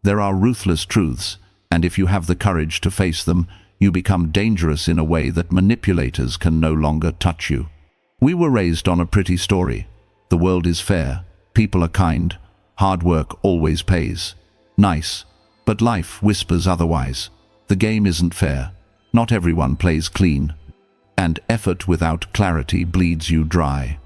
There are ruthless truths, and if you have the courage to face them, you become dangerous in a way that manipulators can no longer touch you. We were raised on a pretty story. The world is fair, people are kind, hard work always pays. Nice, but life whispers otherwise. The game isn't fair. Not everyone plays clean, and effort without clarity bleeds you dry.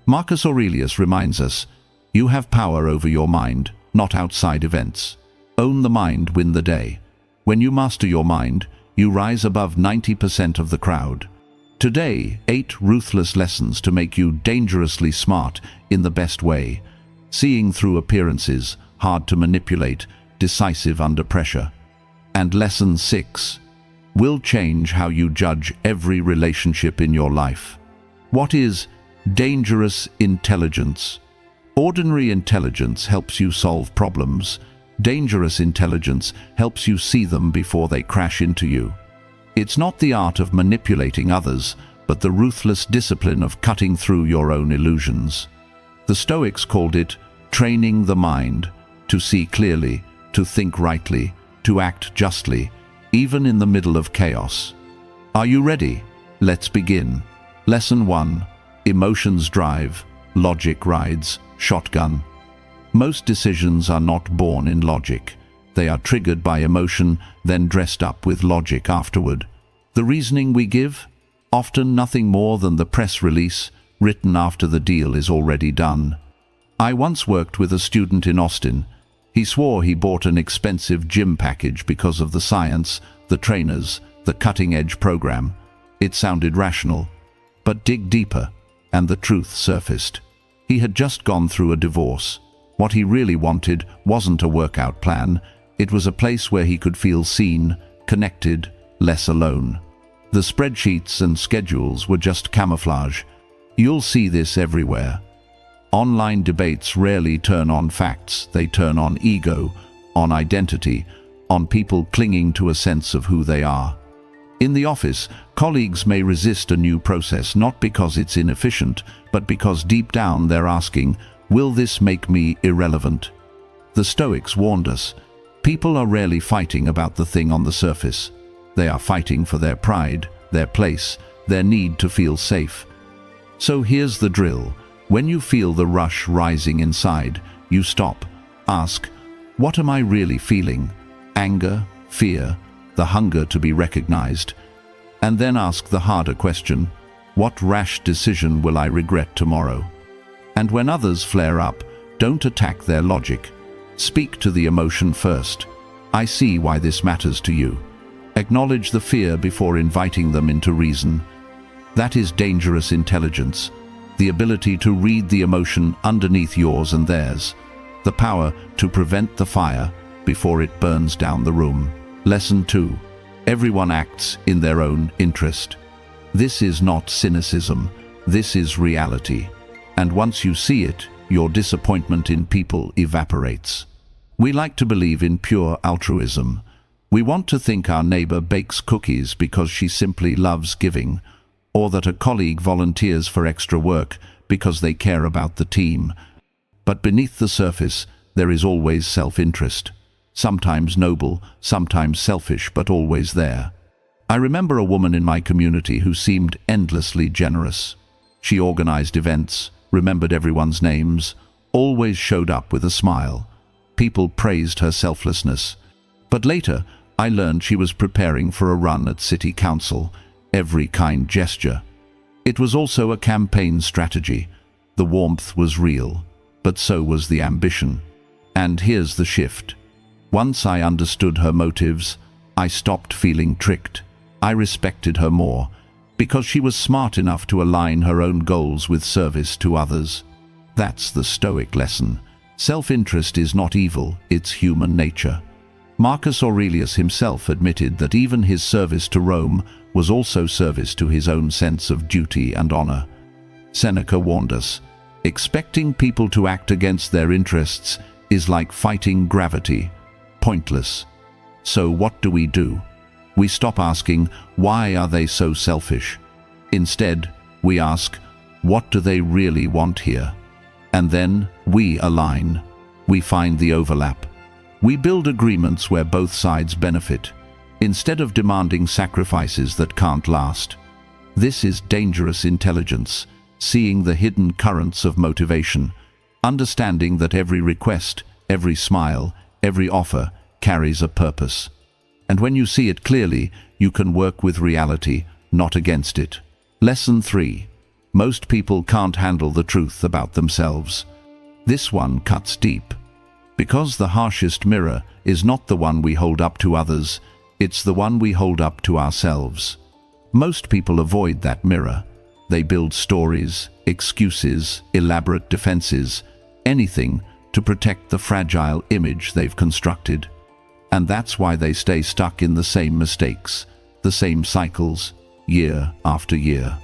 Marcus Aurelius reminds us, you have power over your mind, not outside events. Own the mind, win the day. When you master your mind, you rise above 90% of the crowd. Today, 8 ruthless lessons to make you dangerously smart in the best way. Seeing through appearances, hard to manipulate, decisive under pressure. And lesson 6 will change how you judge every relationship in your life. What is dangerous intelligence? Ordinary intelligence helps you solve problems. Dangerous intelligence helps you see them before they crash into you. It's not the art of manipulating others, but the ruthless discipline of cutting through your own illusions. The Stoics called it training the mind, to see clearly, to think rightly, to act justly, even in the middle of chaos. Are you ready? Let's begin. Lesson 1. Emotions drive, logic rides, shotgun. Most decisions are not born in logic. They are triggered by emotion, then dressed up with logic afterward. The reasoning we give? Often nothing more than the press release, written after the deal is already done. I once worked with a student in Austin. He swore he bought an expensive gym package because of the science, the trainers, the cutting-edge program. It sounded rational. But dig deeper, and the truth surfaced. He had just gone through a divorce. What he really wanted wasn't a workout plan. It was a place where he could feel seen, connected, less alone. The spreadsheets and schedules were just camouflage. You'll see this everywhere. Online debates rarely turn on facts. They turn on ego, on identity, on people clinging to a sense of who they are. In the office, colleagues may resist a new process not because it's inefficient, but because deep down they're asking, will this make me irrelevant? The Stoics warned us, people are rarely fighting about the thing on the surface. They are fighting for their pride, their place, their need to feel safe. So here's the drill. When you feel the rush rising inside, you stop. Ask, what am I really feeling? Anger, fear, the hunger to be recognized. And then ask the harder question, what rash decision will I regret tomorrow? And when others flare up, don't attack their logic. Speak to the emotion first. I see why this matters to you. Acknowledge the fear before inviting them into reason. That is dangerous intelligence. The ability to read the emotion underneath yours and theirs. The power to prevent the fire before it burns down the room. Lesson 2. Everyone acts in their own interest. This is not cynicism. This is reality. And once you see it, your disappointment in people evaporates. We like to believe in pure altruism. We want to think our neighbor bakes cookies because she simply loves giving, or that a colleague volunteers for extra work because they care about the team. But beneath the surface, there is always self-interest. Sometimes noble, sometimes selfish, but always there. I remember a woman in my community who seemed endlessly generous. She organized events, remembered everyone's names, always showed up with a smile. People praised her selflessness. But later, I learned she was preparing for a run at city council. Every kind gesture. It was also a campaign strategy. The warmth was real, but so was the ambition. And here's the shift. Once I understood her motives, I stopped feeling tricked. I respected her more, because she was smart enough to align her own goals with service to others. That's the Stoic lesson. Self-interest is not evil, it's human nature. Marcus Aurelius himself admitted that even his service to Rome was also service to his own sense of duty and honor. Seneca warned us, expecting people to act against their interests is like fighting gravity, pointless. So what do? We stop asking, why are they so selfish? Instead, we ask, what do they really want here? And then we align. We find the overlap. We build agreements where both sides benefit, instead of demanding sacrifices that can't last. This is dangerous intelligence, seeing the hidden currents of motivation, understanding that every request, every smile, every offer carries a purpose. And when you see it clearly, you can work with reality, not against it. Lesson 3. Most people can't handle the truth about themselves. This one cuts deep. Because the harshest mirror is not the one we hold up to others, it's the one we hold up to ourselves. Most people avoid that mirror. They build stories, excuses, elaborate defenses, anything to protect the fragile image they've constructed. And that's why they stay stuck in the same mistakes, the same cycles, year after year.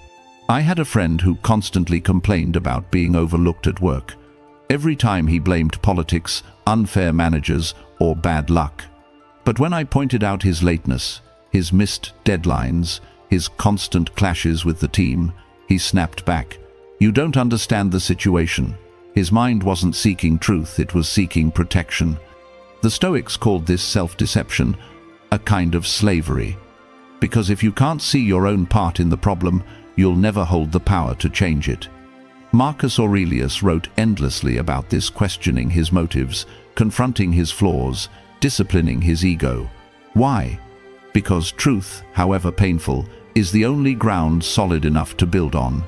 I had a friend who constantly complained about being overlooked at work. Every time he blamed politics, unfair managers, or bad luck. But when I pointed out his lateness, his missed deadlines, his constant clashes with the team, he snapped back. You don't understand the situation. His mind wasn't seeking truth, it was seeking protection. The Stoics called this self-deception a kind of slavery. Because if you can't see your own part in the problem, you'll never hold the power to change it. Marcus Aurelius wrote endlessly about this, questioning his motives, confronting his flaws, disciplining his ego. Why? Because truth, however painful, is the only ground solid enough to build on.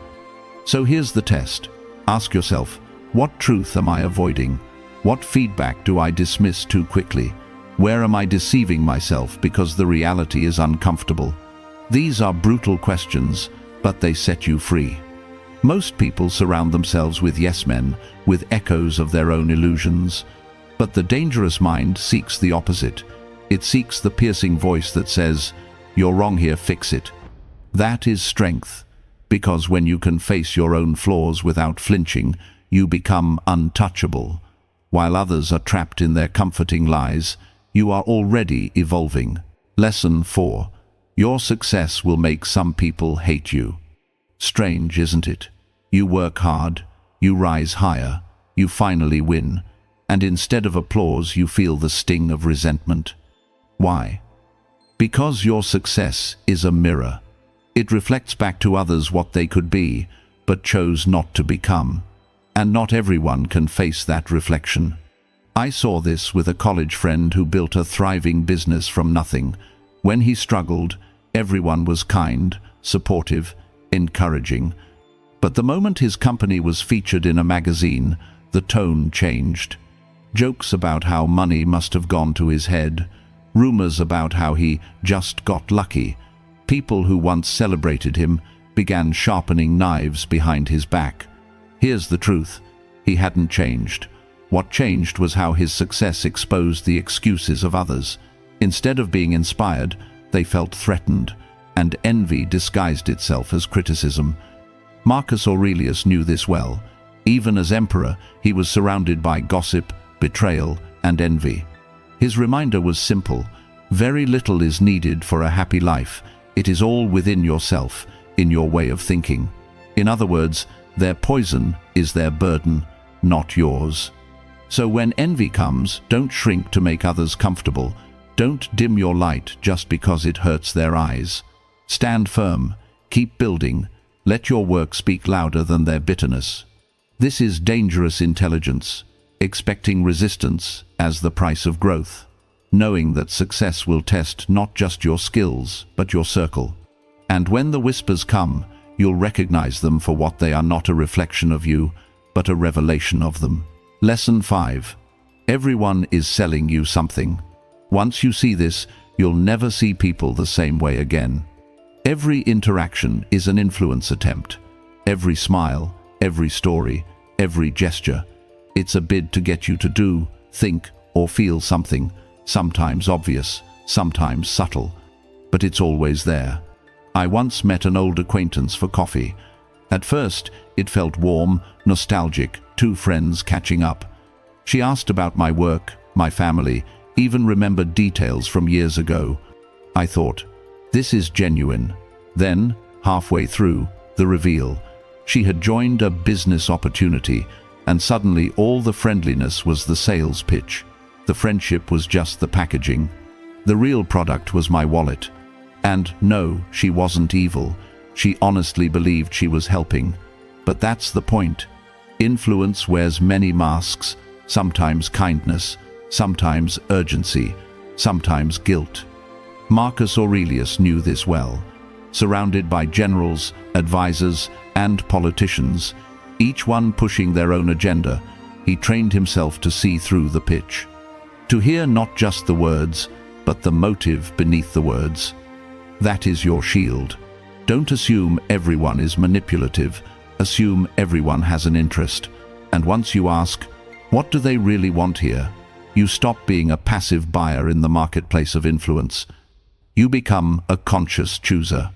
So here's the test. Ask yourself, what truth am I avoiding? What feedback do I dismiss too quickly? Where am I deceiving myself because the reality is uncomfortable? These are brutal questions, but they set you free. Most people surround themselves with yes men, with echoes of their own illusions. But the dangerous mind seeks the opposite. It seeks the piercing voice that says, "You're wrong here, fix it." That is strength, because when you can face your own flaws without flinching, you become untouchable. While others are trapped in their comforting lies, you are already evolving. Lesson 4. Your success will make some people hate you. Strange, isn't it? You work hard, you rise higher, you finally win, and instead of applause you feel the sting of resentment. Why? Because your success is a mirror. It reflects back to others what they could be, but chose not to become. And not everyone can face that reflection. I saw this with a college friend who built a thriving business from nothing. When he struggled, everyone was kind, supportive, encouraging. But the moment his company was featured in a magazine, the tone changed. Jokes about how money must have gone to his head, rumors about how he just got lucky. People who once celebrated him began sharpening knives behind his back. Here's the truth. He hadn't changed. What changed was how his success exposed the excuses of others. Instead of being inspired, they felt threatened, and envy disguised itself as criticism. Marcus Aurelius knew this well. Even as emperor, he was surrounded by gossip, betrayal, and envy. His reminder was simple. Very little is needed for a happy life. It is all within yourself, in your way of thinking. In other words, their poison is their burden, not yours. So when envy comes, don't shrink to make others comfortable. Don't dim your light just because it hurts their eyes. Stand firm, keep building, let your work speak louder than their bitterness. This is dangerous intelligence, expecting resistance as the price of growth, knowing that success will test not just your skills, but your circle. And when the whispers come, you'll recognize them for what they are, not a reflection of you, but a revelation of them. Lesson 5. Everyone is selling you something. Once you see this, you'll never see people the same way again. Every interaction is an influence attempt. Every smile, every story, every gesture. It's a bid to get you to do, think, or feel something, sometimes obvious, sometimes subtle, but it's always there. I once met an old acquaintance for coffee. At first, it felt warm, nostalgic, two friends catching up. She asked about my work, my family, even remembered details from years ago. I thought, this is genuine. Then, halfway through, the reveal. She had joined a business opportunity, and suddenly all the friendliness was the sales pitch. The friendship was just the packaging. The real product was my wallet. And no, she wasn't evil. She honestly believed she was helping. But that's the point. Influence wears many masks, sometimes kindness, sometimes urgency, sometimes guilt. Marcus Aurelius knew this well. Surrounded by generals, advisors, and politicians, each one pushing their own agenda, he trained himself to see through the pitch. To hear not just the words, but the motive beneath the words. That is your shield. Don't assume everyone is manipulative. Assume everyone has an interest. And once you ask, what do they really want here? You stop being a passive buyer in the marketplace of influence. You become a conscious chooser.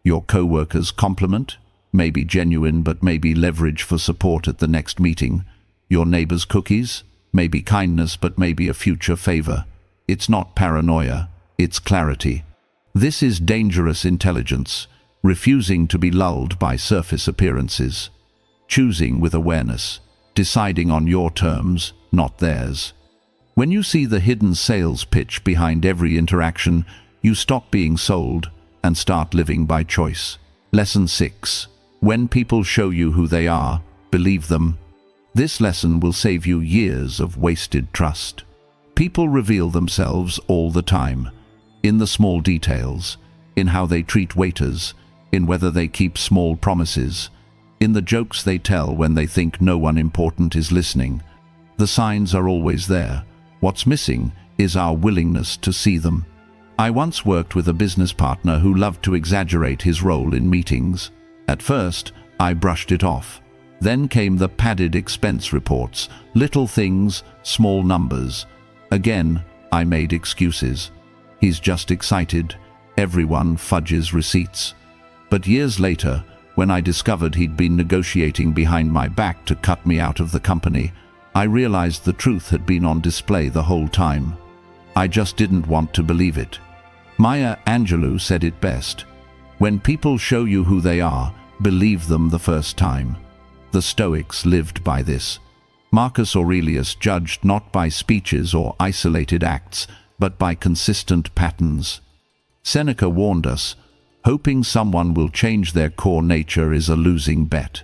Your co-worker's compliment may be genuine but may be leverage for support at the next meeting. Your neighbor's cookies may be kindness but may be a future favor. It's not paranoia, it's clarity. This is dangerous intelligence, refusing to be lulled by surface appearances. Choosing with awareness, deciding on your terms, not theirs. When you see the hidden sales pitch behind every interaction, you stop being sold and start living by choice. Lesson 6. When people show you who they are, believe them. This lesson will save you years of wasted trust. People reveal themselves all the time, in the small details, in how they treat waiters, in whether they keep small promises, in the jokes they tell when they think no one important is listening. The signs are always there. What's missing is our willingness to see them. I once worked with a business partner who loved to exaggerate his role in meetings. At first, I brushed it off. Then came the padded expense reports, little things, small numbers. Again, I made excuses. He's just excited. Everyone fudges receipts. But years later, when I discovered he'd been negotiating behind my back to cut me out of the company, I realized the truth had been on display the whole time. I just didn't want to believe it. Maya Angelou said it best. When people show you who they are, believe them the first time. The Stoics lived by this. Marcus Aurelius judged not by speeches or isolated acts, but by consistent patterns. Seneca warned us, hoping someone will change their core nature is a losing bet.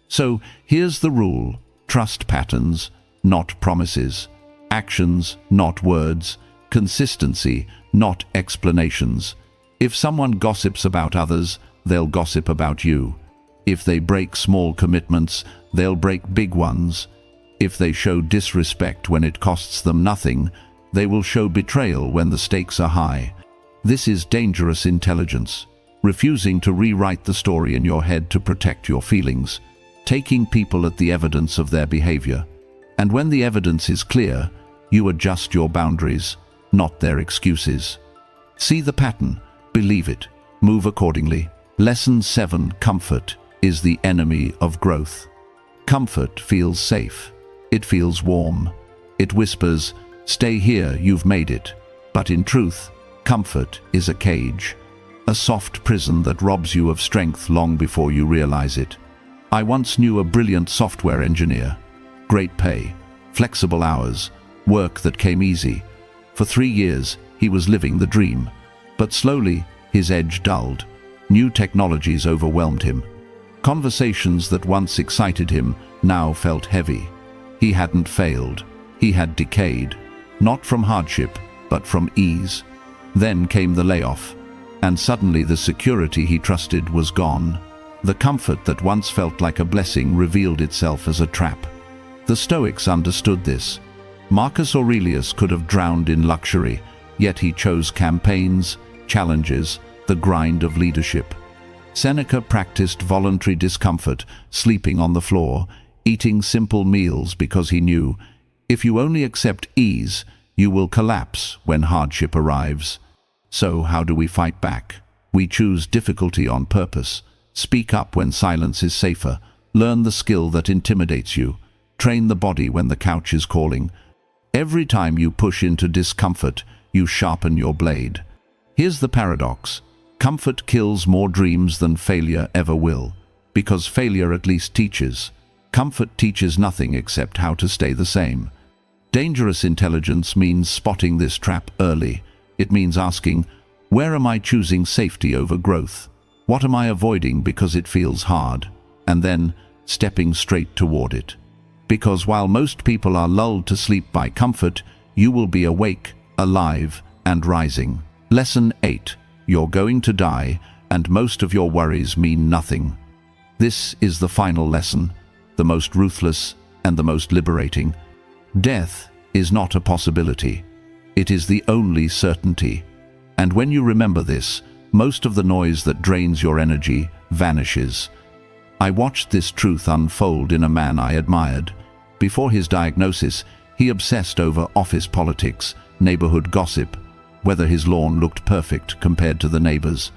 So here's the rule: trust patterns, not promises. Actions, not words. Consistency, not explanations. If someone gossips about others, they'll gossip about you. If they break small commitments, they'll break big ones. If they show disrespect when it costs them nothing, they will show betrayal when the stakes are high. This is dangerous intelligence, refusing to rewrite the story in your head to protect your feelings, taking people at the evidence of their behavior. And when the evidence is clear, you adjust your boundaries, not their excuses. See the pattern, believe it, move accordingly. Lesson 7. Comfort is the enemy of growth. Comfort feels safe. It feels warm. It whispers, "Stay here, you've made it." But in truth, comfort is a cage, a soft prison that robs you of strength long before you realize it. I once knew a brilliant software engineer. Great pay, flexible hours, work that came easy. For 3 years, he was living the dream. But slowly, his edge dulled. New technologies overwhelmed him. Conversations that once excited him now felt heavy. He hadn't failed. He had decayed. Not from hardship, but from ease. Then came the layoff. And suddenly the security he trusted was gone. The comfort that once felt like a blessing revealed itself as a trap. The Stoics understood this. Marcus Aurelius could have drowned in luxury, yet he chose campaigns, challenges, the grind of leadership. Seneca practiced voluntary discomfort, sleeping on the floor, eating simple meals because he knew, if you only accept ease, you will collapse when hardship arrives. So how do we fight back? We choose difficulty on purpose. Speak up when silence is safer. Learn the skill that intimidates you. Train the body when the couch is calling. Every time you push into discomfort, you sharpen your blade. Here's the paradox. Comfort kills more dreams than failure ever will, because failure at least teaches. Comfort teaches nothing except how to stay the same. Dangerous intelligence means spotting this trap early. It means asking, where am I choosing safety over growth? What am I avoiding because it feels hard? And then stepping straight toward it. Because while most people are lulled to sleep by comfort, you will be awake, alive, and rising. Lesson 8. You're going to die, and most of your worries mean nothing. This is the final lesson, the most ruthless and the most liberating. Death is not a possibility. It is the only certainty. And when you remember this, most of the noise that drains your energy vanishes. I watched this truth unfold in a man I admired. Before his diagnosis, he obsessed over office politics, neighborhood gossip, whether his lawn looked perfect compared to the neighbors.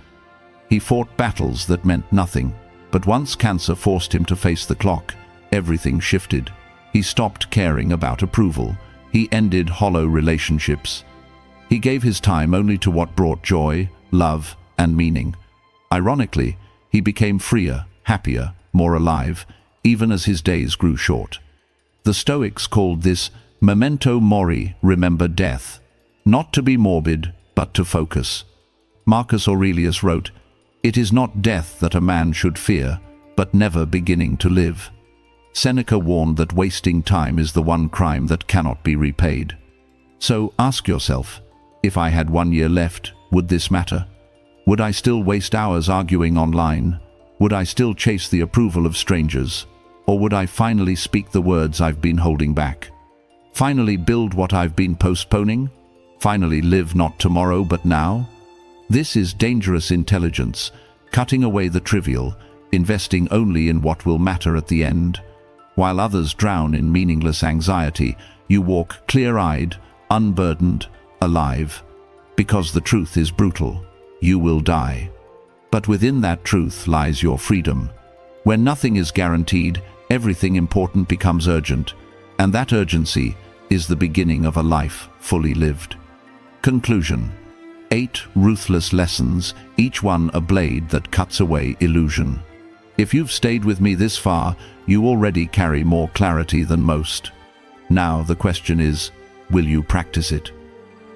He fought battles that meant nothing, but once cancer forced him to face the clock, everything shifted. He stopped caring about approval. He ended hollow relationships. He gave his time only to what brought joy, love, and meaning. Ironically, he became freer, happier, more alive, even as his days grew short. The Stoics called this memento mori, remember death, not to be morbid, but to focus. Marcus Aurelius wrote, "It is not death that a man should fear, but never beginning to live." Seneca warned that wasting time is the one crime that cannot be repaid. So ask yourself, if I had 1 year left, would this matter? Would I still waste hours arguing online? Would I still chase the approval of strangers? Or would I finally speak the words I've been holding back? Finally build what I've been postponing? Finally live not tomorrow but now? This is dangerous intelligence, cutting away the trivial, investing only in what will matter at the end. While others drown in meaningless anxiety, you walk clear-eyed, unburdened, alive. Because the truth is brutal, you will die. But within that truth lies your freedom. When nothing is guaranteed, everything important becomes urgent, and that urgency is the beginning of a life fully lived. Conclusion. 8 ruthless lessons, each one a blade that cuts away illusion. If you've stayed with me this far, you already carry more clarity than most. Now the question is, will you practice it?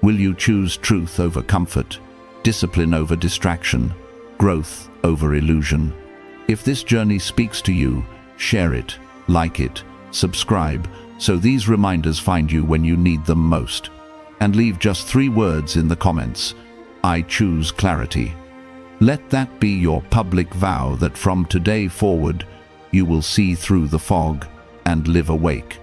Will you choose truth over comfort, discipline over distraction, growth over illusion? If this journey speaks to you, share it, like it, subscribe, so these reminders find you when you need them most. And leave just 3 words in the comments. I choose clarity. Let that be your public vow that from today forward, you will see through the fog and live awake.